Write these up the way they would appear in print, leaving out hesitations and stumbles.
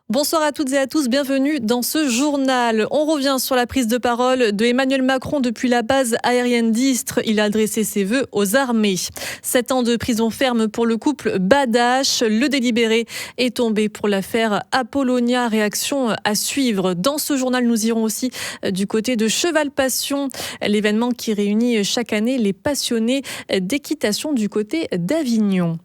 Bonsoir à toutes et à tous, bienvenue dans ce journal. On revient sur la prise de parole de Emmanuel Macron depuis la base aérienne d'Istres. Il a adressé ses vœux aux armées. 7 ans de prison ferme pour le couple Badache. Le délibéré est tombé pour l'affaire Apollonia. Réaction à suivre. Dans ce journal, nous irons aussi du côté de Cheval Passion, l'événement qui réunit chaque année les passionnés d'équitation du côté d'Avignon.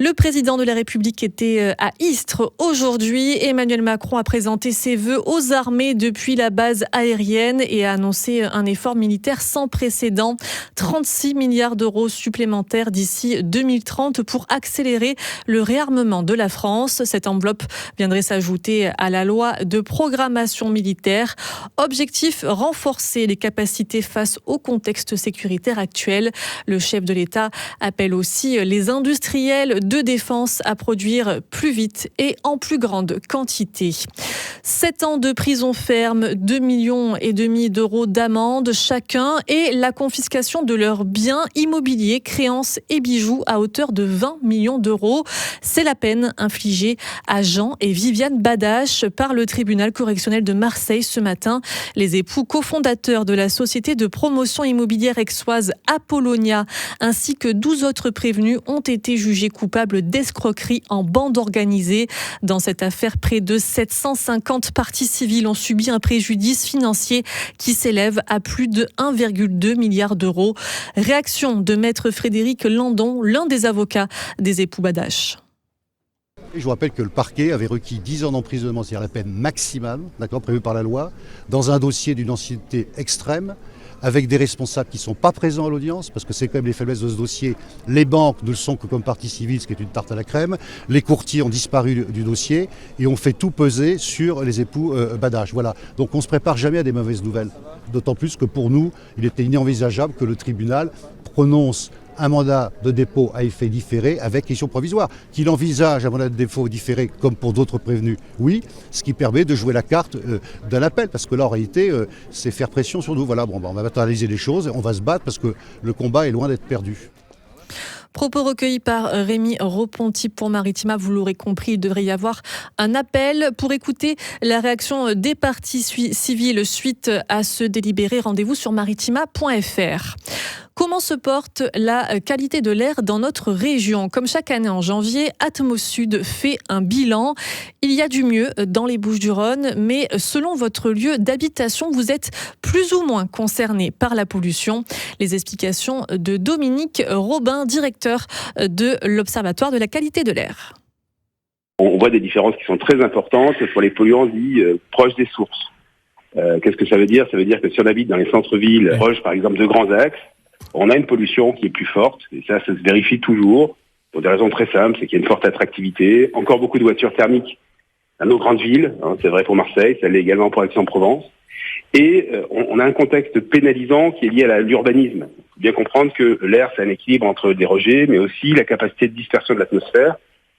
Le président de la République était à Istres aujourd'hui. Emmanuel Macron a présenté ses vœux aux armées depuis la base aérienne et a annoncé un effort militaire sans précédent. 36 milliards d'euros supplémentaires d'ici 2030 pour accélérer le réarmement de la France. Cette enveloppe viendrait s'ajouter à la loi de programmation militaire. Objectif, renforcer les capacités face au contexte sécuritaire actuel. Le chef de l'État appelle aussi les industriels de défense à produire plus vite et en plus grande quantité. 7 ans de prison ferme, 2,5 millions d'euros d'amende chacun et la confiscation de leurs biens immobiliers, créances et bijoux à hauteur de 20 millions d'euros. C'est la peine infligée à Jean et Viviane Badache par le tribunal correctionnel de Marseille ce matin. Les époux cofondateurs de la société de promotion immobilière aixoise Apollonia ainsi que 12 autres prévenus ont été jugés coupables d'escroquerie en bande organisée. Dans cette affaire, près de 750 parties civiles ont subi un préjudice financier qui s'élève à plus de 1,2 milliard d'euros. Réaction de maître Frédéric Landon, l'un des avocats des époux Badache. Je vous rappelle que le parquet avait requis 10 ans d'emprisonnement, c'est-à-dire la peine maximale, prévue par la loi, dans un dossier d'une ancienneté extrême, avec des responsables qui ne sont pas présents à l'audience, parce que c'est quand même les faiblesses de ce dossier. Les banques ne le sont que comme partie civile, ce qui est une tarte à la crème. Les courtiers ont disparu du dossier et on fait tout peser sur les époux Badache. Voilà. Donc on ne se prépare jamais à des mauvaises nouvelles. D'autant plus que pour nous, il était inenvisageable que le tribunal prononce un mandat de dépôt à effet différé avec question provisoire. Qu'il envisage un mandat de dépôt différé comme pour d'autres prévenus, oui, ce qui permet de jouer la carte d'un appel, parce que là en réalité c'est faire pression sur nous. Voilà, on va matérialiser les choses, on va se battre parce que le combat est loin d'être perdu. Propos recueillis par Rémi Reponti pour Maritima. Vous l'aurez compris, il devrait y avoir un appel. Pour écouter la réaction des parties civiles suite à ce délibéré, rendez-vous sur maritima.fr. Comment se porte la qualité de l'air dans notre région ? Comme chaque année en janvier, Atmosud fait un bilan. Il y a du mieux dans les Bouches-du-Rhône, mais selon votre lieu d'habitation, vous êtes plus ou moins concerné par la pollution. Les explications de Dominique Robin, directeur de l'Observatoire de la qualité de l'air. On voit des différences qui sont très importantes pour les polluants dits proches des sources. Qu'est-ce que ça veut dire ? Ça veut dire que si on habite dans les centres-villes, proches par exemple de grands axes, on a une pollution qui est plus forte, et ça se vérifie toujours, pour des raisons très simples, c'est qu'il y a une forte attractivité, encore beaucoup de voitures thermiques dans nos grandes villes, c'est vrai pour Marseille, ça l'est également pour Aix-en-Provence, et on a un contexte pénalisant qui est lié à l'urbanisme. Il faut bien comprendre que l'air, c'est un équilibre entre des rejets, mais aussi la capacité de dispersion de l'atmosphère,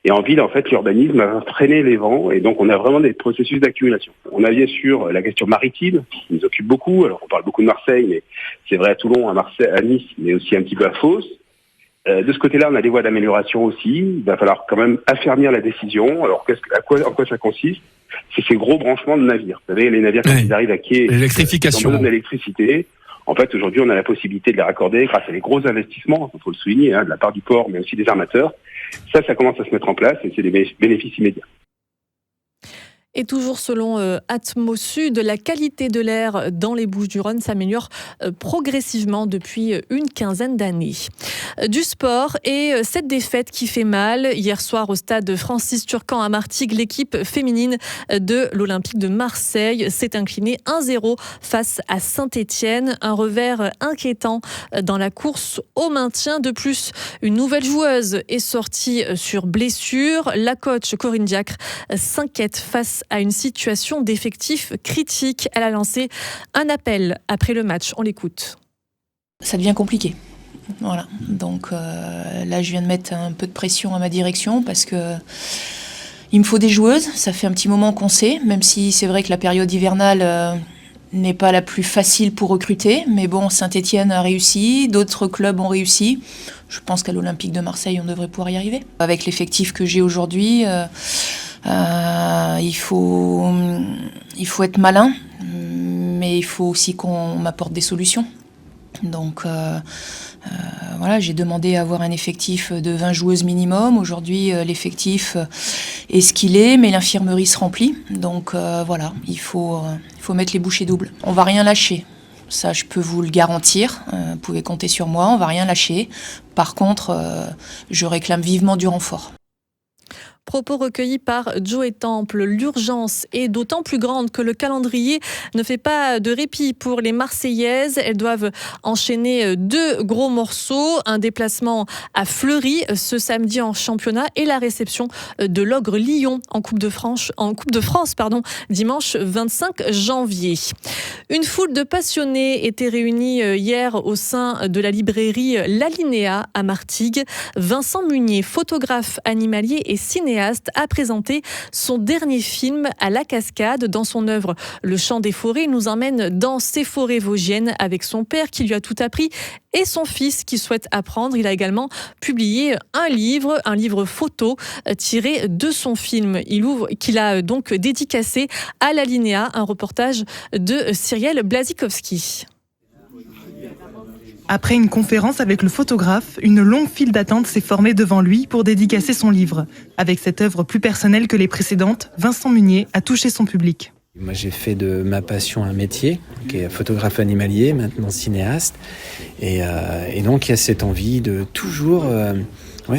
et en ville, en fait, l'urbanisme a freiné les vents, et donc on a vraiment des processus d'accumulation. On a bien sûr la question maritime, qui nous occupe beaucoup. Alors on parle beaucoup de Marseille, mais c'est vrai à Toulon, à Marseille, à Nice, mais aussi un petit peu à Fos. De ce côté-là, on a des voies d'amélioration aussi. Il va falloir quand même affermir la décision. Alors en quoi ça consiste ? C'est ces gros branchements de navires. Vous savez, les navires, quand ils arrivent à quai, l'électrification. Ils ont besoin d'électricité. En fait, aujourd'hui, on a la possibilité de les raccorder grâce à des gros investissements, il faut le souligner, de la part du port, mais aussi des armateurs. Ça commence à se mettre en place et c'est des bénéfices immédiats. Et toujours selon Atmosud, la qualité de l'air dans les Bouches-du-Rhône s'améliore progressivement depuis une quinzaine d'années. Du sport et cette défaite qui fait mal. Hier soir au stade Francis Turcan à Martigues, l'équipe féminine de l'Olympique de Marseille s'est inclinée 1-0 face à Saint-Étienne. Un revers inquiétant dans la course au maintien. De plus, une nouvelle joueuse est sortie sur blessure. La coach Corinne Diacre s'inquiète face à une situation d'effectif critique. Elle a lancé un appel après le match. On l'écoute. Ça devient compliqué. Voilà. Donc là, je viens de mettre un peu de pression à ma direction parce que il me faut des joueuses. Ça fait un petit moment qu'on sait, même si c'est vrai que la période hivernale n'est pas la plus facile pour recruter. Mais bon, Saint-Étienne a réussi, d'autres clubs ont réussi. Je pense qu'à l'Olympique de Marseille, on devrait pouvoir y arriver. Avec l'effectif que j'ai aujourd'hui, il il faut être malin, mais il faut aussi qu'on m'apporte des solutions. Donc voilà, j'ai demandé à avoir un effectif de 20 joueuses minimum. Aujourd'hui, l'effectif est ce qu'il est, mais l'infirmerie se remplit. Donc voilà, il faut mettre les bouchées doubles. On va rien lâcher. Ça, je peux vous le garantir. Vous pouvez compter sur moi, on va rien lâcher. Par contre, je réclame vivement du renfort. Propos recueillis par Joey Temple. L'urgence est d'autant plus grande que le calendrier ne fait pas de répit pour les Marseillaises. Elles doivent enchaîner 2 gros morceaux. Un déplacement à Fleury ce samedi en championnat et la réception de l'Ogre Lyon en Coupe de France, dimanche 25 janvier. Une foule de passionnés était réunie hier au sein de la librairie L'Alinéa à Martigues. Vincent Munier, photographe animalier et cinéaste, a présenté son dernier film à la cascade. Dans son œuvre Le Chant des forêts, il nous emmène dans ces forêts vosgiennes avec son père qui lui a tout appris et son fils qui souhaite apprendre. Il a également publié un livre photo tiré de son film. Qu'il a donc dédicacé à l'Alinéa, un reportage de Cyrielle Blazikowski. Après une conférence avec le photographe, une longue file d'attente s'est formée devant lui pour dédicacer son livre. Avec cette œuvre plus personnelle que les précédentes, Vincent Munier a touché son public. Moi, j'ai fait de ma passion un métier, qui est photographe animalier, maintenant cinéaste. Et donc, il y a cette envie de toujours...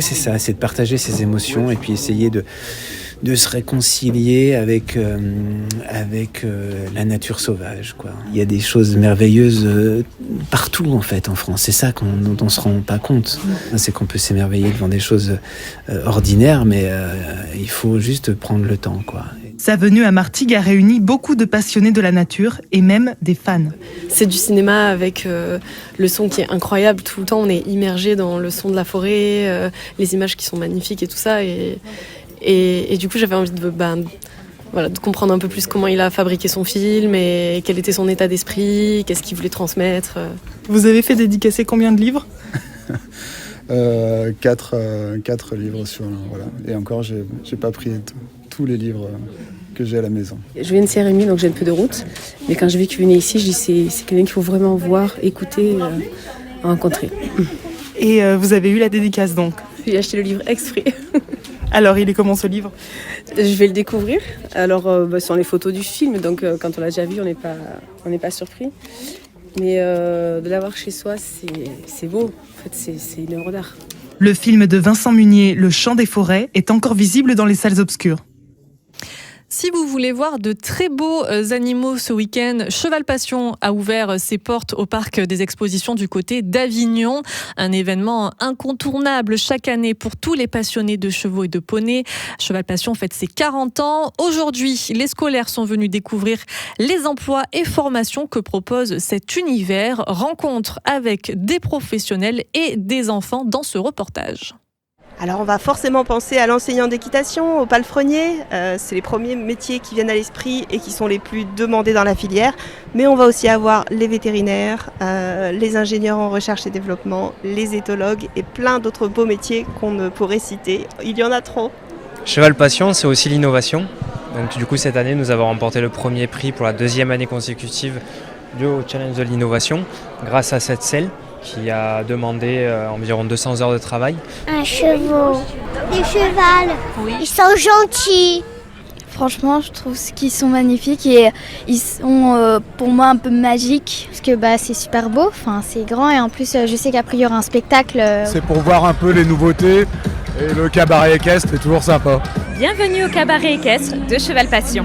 c'est ça, c'est de partager ses émotions et puis essayer de se réconcilier avec la nature sauvage, quoi. Il y a des choses merveilleuses partout, en fait, en France. C'est ça dont on se rend pas compte. C'est qu'on peut s'émerveiller devant des choses ordinaires, mais il faut juste prendre le temps, quoi. Sa venue à Martigues a réuni beaucoup de passionnés de la nature et même des fans. C'est du cinéma avec le son qui est incroyable. Tout le temps, on est immergé dans le son de la forêt, les images qui sont magnifiques et tout ça. Et du coup, j'avais envie de comprendre un peu plus comment il a fabriqué son film et quel était son état d'esprit, qu'est-ce qu'il voulait transmettre. Vous avez fait dédicacer combien de livres ? 4 livres sur voilà. Et encore, j'ai pas pris tous les livres que j'ai à la maison. Je viens de CRMI, donc j'ai un peu de route. Mais quand j'ai vu qu'il venait ici, je dis c'est quelqu'un qu'il faut vraiment voir, écouter, rencontrer. Et vous avez eu la dédicace donc ? J'ai acheté le livre exprès. Alors, il est comment ce livre ? Je vais le découvrir. Alors, ce sont les photos du film, donc quand on l'a déjà vu, on n'est pas surpris. Mais de l'avoir chez soi, c'est beau. En fait, c'est une œuvre d'art. Le film de Vincent Munier, Le Chant des forêts, est encore visible dans les salles obscures. Si vous voulez voir de très beaux animaux ce week-end, Cheval Passion a ouvert ses portes au parc des expositions du côté d'Avignon. Un événement incontournable chaque année pour tous les passionnés de chevaux et de poneys. Cheval Passion fête ses 40 ans. Aujourd'hui, les scolaires sont venus découvrir les emplois et formations que propose cet univers. Rencontre avec des professionnels et des enfants dans ce reportage. Alors on va forcément penser à l'enseignant d'équitation, au palefrenier, c'est les premiers métiers qui viennent à l'esprit et qui sont les plus demandés dans la filière, mais on va aussi avoir les vétérinaires, les ingénieurs en recherche et développement, les éthologues et plein d'autres beaux métiers qu'on ne pourrait citer, il y en a trop. Cheval Passion, c'est aussi l'innovation, donc du coup cette année nous avons remporté le premier prix pour la 2e année consécutive du Challenge de l'innovation grâce à cette selle qui a demandé environ 200 heures de travail. Un cheval. Des chevals. Oui. Ils sont gentils. Franchement, je trouve qu'ils sont magnifiques et ils sont pour moi un peu magiques parce que c'est super beau, c'est grand et en plus je sais qu'après il y aura un spectacle. C'est pour voir un peu les nouveautés et le cabaret équestre est toujours sympa. Bienvenue au cabaret équestre de Cheval Passion.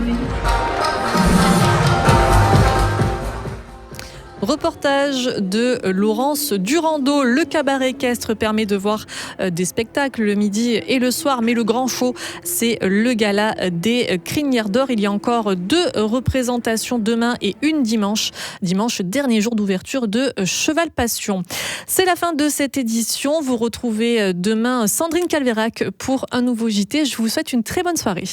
Reportage de Laurence Durando. Le cabaret équestre permet de voir des spectacles le midi et le soir, mais le grand show, c'est le gala des crinières d'or. Il y a encore 2 représentations demain et une dimanche. Dimanche, dernier jour d'ouverture de Cheval Passion. C'est la fin de cette édition. Vous retrouvez demain Sandrine Calvérac pour un nouveau JT. Je vous souhaite une très bonne soirée.